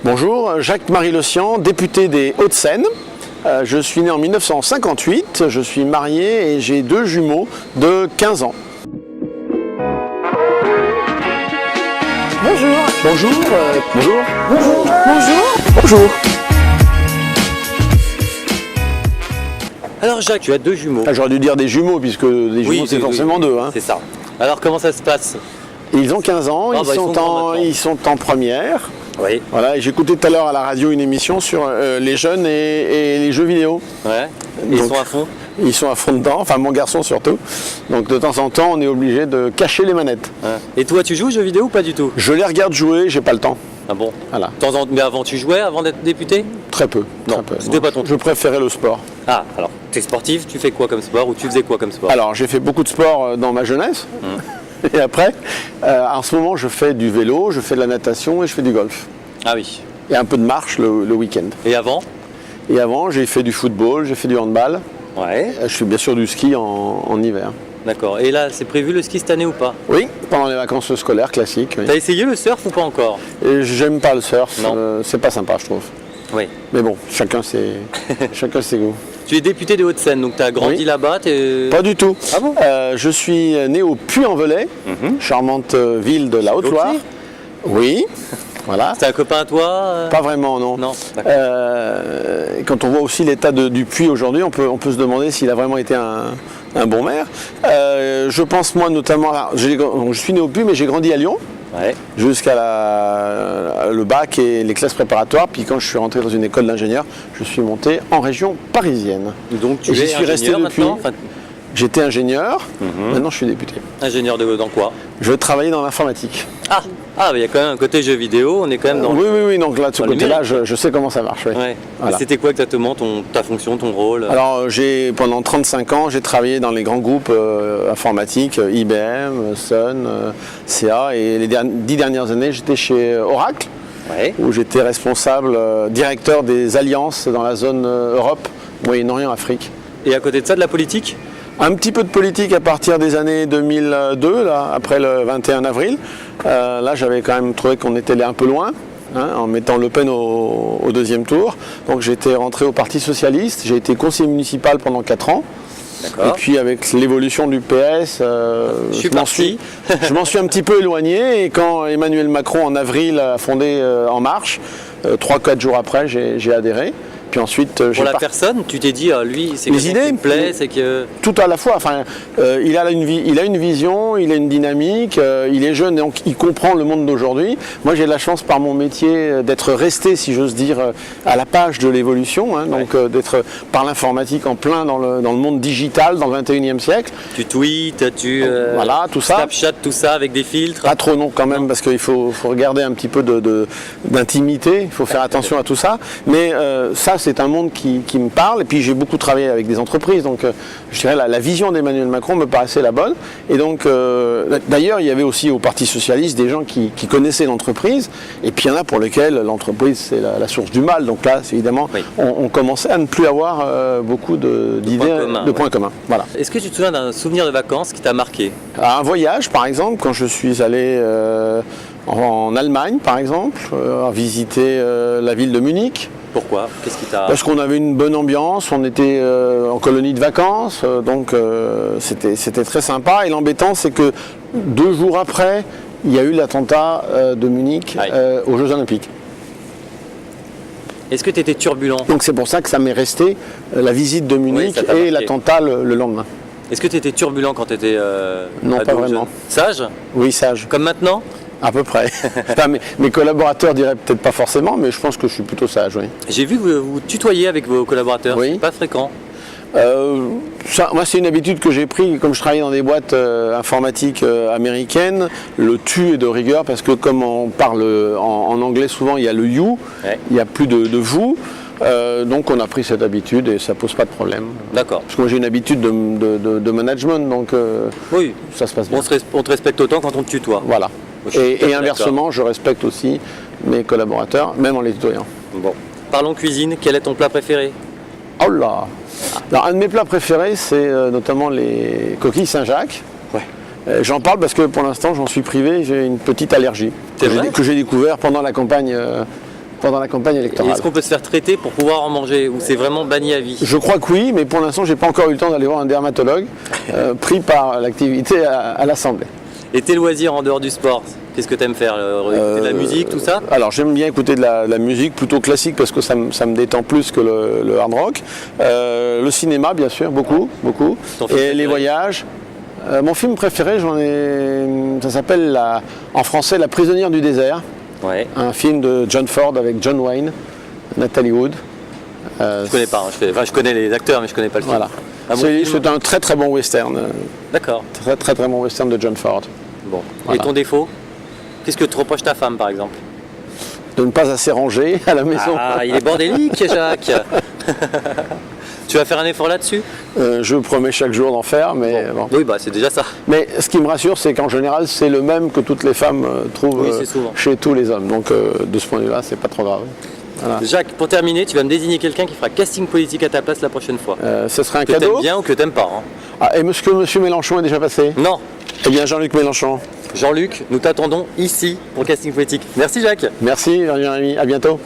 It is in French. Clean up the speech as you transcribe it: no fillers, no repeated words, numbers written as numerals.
Bonjour, Jacques-Marie Lecian, député des Hauts-de-Seine. Je suis né en 1958, je suis marié et j'ai 2 jumeaux de 15 ans. Bonjour. Bonjour. Bonjour. Bonjour. Bonjour. Bonjour. Alors Jacques, tu as 2 jumeaux. J'aurais dû dire des jumeaux puisque des jumeaux c'est forcément 2. Hein. C'est ça. Alors comment ça se passe? Ils ont 15 ans, ils sont en première. Oui. Voilà, et j'écoutais tout à l'heure à la radio une émission sur les jeunes et les jeux vidéo. Ouais. Et ils sont à fond? Ils sont à fond dedans, enfin mon garçon surtout. Donc de temps en temps, on est obligé de cacher les manettes. Ouais. Et toi, tu joues aux jeux vidéo ou pas du tout? Je les regarde jouer, j'ai pas le temps. Ah bon? Voilà. Mais avant, tu jouais avant d'être député? Très peu. Non, très peu. c'était pas ton truc. Je préférais le sport. Ah, alors, t'es sportif, tu fais quoi comme sport ou tu faisais quoi comme sport? Alors j'ai fait beaucoup de sport dans ma jeunesse. Et après, en ce moment, je fais du vélo, je fais de la natation et je fais du golf. Ah oui. Et un peu de marche le week-end. Et avant? Et avant, j'ai fait du football, j'ai fait du handball. Ouais. Je fais bien sûr du ski en hiver. D'accord. Et là, c'est prévu le ski cette année ou pas? Oui, pendant les vacances scolaires classiques. Oui. T'as essayé le surf ou pas encore? Et j'aime pas le surf, Non. c'est pas sympa je trouve. Oui. Mais bon, chacun ses goûts. Tu es député des Hauts-de-Seine, donc tu as grandi Oui. là-bas? Pas du tout. Ah bon? Je suis né au Puy-en-Velay, charmante ville de la Haute-Loire. Oui, voilà. C'était un copain à toi? Pas vraiment, non. Non, d'accord. Quand on voit aussi l'état du Puy aujourd'hui, on peut se demander s'il a vraiment été un bon maire. Je pense moi notamment, je suis né au Puy mais j'ai grandi à Lyon. Ouais. Jusqu'à le bac et les classes préparatoires. Puis quand je suis rentré dans une école d'ingénieur, je suis monté en région parisienne. Donc tu Et j'y es suis resté ingénieur depuis. maintenant? Enfin, J'étais ingénieur, maintenant je suis député. ingénieur dans quoi? Je travaillais dans l'informatique. Ah, mais il y a quand même un côté jeu vidéo, on est quand même dans... Oui, donc là de ce dans côté-là, numérique. je sais comment ça marche. Oui. Ouais. Voilà. Et c'était quoi exactement ta fonction, ton rôle? Alors pendant 35 ans, j'ai travaillé dans les grands groupes informatiques, IBM, Sun, CA, et les 10 dernières années, j'étais chez Oracle, Ouais. où j'étais responsable, directeur des alliances dans la zone Europe, Moyen-Orient, Afrique. Et à côté de ça, de la politique? Un petit peu de politique à partir des années 2002, là, après le 21 avril. Là, j'avais quand même trouvé qu'on était allé un peu loin, hein, en mettant Le Pen au deuxième tour. Donc j'étais rentré au Parti Socialiste, j'ai été conseiller municipal pendant 4 ans. D'accord. Et puis avec l'évolution du PS, je m'en suis un petit peu éloigné. Et quand Emmanuel Macron en avril a fondé En Marche, 3-4 jours après, j'ai adhéré. Puis ensuite, Pour la personne, tu t'es dit, lui, c'est Les quelqu'un idées, qui me plaît, c'est que... tout à la fois. Enfin, il a une vision, il a une dynamique, il est jeune, donc il comprend le monde d'aujourd'hui. Moi, j'ai de la chance par mon métier d'être resté, si j'ose dire, à la page de l'évolution, hein, donc d'être par l'informatique en plein dans le monde digital, dans le 21e siècle. Tu tweets, Voilà, tout ça. Snapchat, tout ça, avec des filtres. Pas trop non quand même, parce qu'il faut regarder un petit peu d'intimité, il faut faire attention à tout ça. Mais ça, c'est un monde qui me parle, et puis j'ai beaucoup travaillé avec des entreprises, donc je dirais la vision d'Emmanuel Macron me paraissait la bonne. Et donc, d'ailleurs, il y avait aussi au Parti Socialiste des gens qui connaissaient l'entreprise, et puis il y en a pour lesquels l'entreprise c'est la source du mal. Donc là, c'est évidemment, Oui. on commençait à ne plus avoir beaucoup d'idées, de points communs. Voilà. Est-ce que tu te souviens d'un souvenir de vacances qui t'a marqué? Un voyage, par exemple, quand je suis allé en Allemagne, par exemple, visiter la ville de Munich. Pourquoi? Qu'est-ce qui t'a... Parce qu'on avait une bonne ambiance, on était en colonie de vacances, donc c'était très sympa. Et l'embêtant, c'est que 2 jours après, il y a eu l'attentat de Munich aux Jeux Olympiques. Est-ce que tu étais turbulent? Donc c'est pour ça que ça m'est resté la visite de Munich ça t'a et marqué. l'attentat le lendemain. Est-ce que tu étais turbulent quand tu étais Non, ado, pas jeune? vraiment. Sage? Oui, sage, Comme maintenant? à peu près. Enfin, mes collaborateurs diraient peut-être pas forcément, mais je pense que je suis plutôt sage, oui. J'ai vu que vous tutoyez avec vos collaborateurs, Oui. c'est pas fréquent. Moi, c'est une habitude que j'ai prise, comme je travaille dans des boîtes informatiques américaines. Le tu est de rigueur parce que comme on parle en anglais souvent, il y a le you, Ouais. il n'y a plus de vous. Donc on a pris cette habitude et ça pose pas de problème. D'accord. Parce que moi j'ai une habitude de management, donc Oui, ça se passe bien. on te respecte autant quand on te tutoie. Voilà. Je suis tout à Et fait inversement, je respecte aussi mes collaborateurs, même en les tutoyant. Bon. Parlons cuisine, quel est ton plat préféré? Oh là! Alors, un de mes plats préférés, c'est notamment les coquilles Saint-Jacques. Ouais. J'en parle parce que pour l'instant, j'en suis privé, j'ai une petite allergie C'est vrai que j'ai découvert pendant la campagne pendant la campagne Et électorale. est-ce qu'on peut se faire traiter pour pouvoir en manger ou c'est vraiment banni à vie? Je crois que oui, mais pour l'instant, j'ai pas encore eu le temps d'aller voir un dermatologue pris par l'activité à l'Assemblée. Et tes loisirs en dehors du sport, qu'est-ce que tu aimes faire? Écouter de la musique, tout ça? Alors j'aime bien écouter de la musique plutôt classique parce que ça me détend plus que le hard rock. Le cinéma, bien sûr, beaucoup. Ton film Et préféré? les voyages. Mon film préféré, ça s'appelle en français La prisonnière du désert. Ouais. Un film de John Ford avec John Wayne, Natalie Wood. Je connais pas, hein. Je connais les acteurs mais je connais pas le film. Voilà. Un bon C'est film? un très très bon western. D'accord. Très bon western de John Ford. Bon. Voilà. Et ton défaut? Qu'est-ce que te reproche ta femme par exemple? De ne pas assez ranger à la maison. Ah, il est bordélique, Jacques. Tu vas faire un effort là-dessus? Je promets chaque jour d'en faire, mais bon. Oui, bah c'est déjà ça. Mais ce qui me rassure, c'est qu'en général, c'est le même que toutes les femmes trouvent Oui, c'est souvent. chez tous les hommes. Donc de ce point de vue-là, c'est pas trop grave. Voilà. Jacques, pour terminer, tu vas me désigner quelqu'un qui fera casting politique à ta place la prochaine fois. Ce serait un Que cadeau. t'aimes bien ou que t'aimes pas, hein. Ah, et monsieur Mélenchon est déjà passé? Non. Eh bien, Jean-Luc Mélenchon. Jean-Luc, nous t'attendons ici pour casting politique. Merci Jacques. Merci, Jérémy. À bientôt.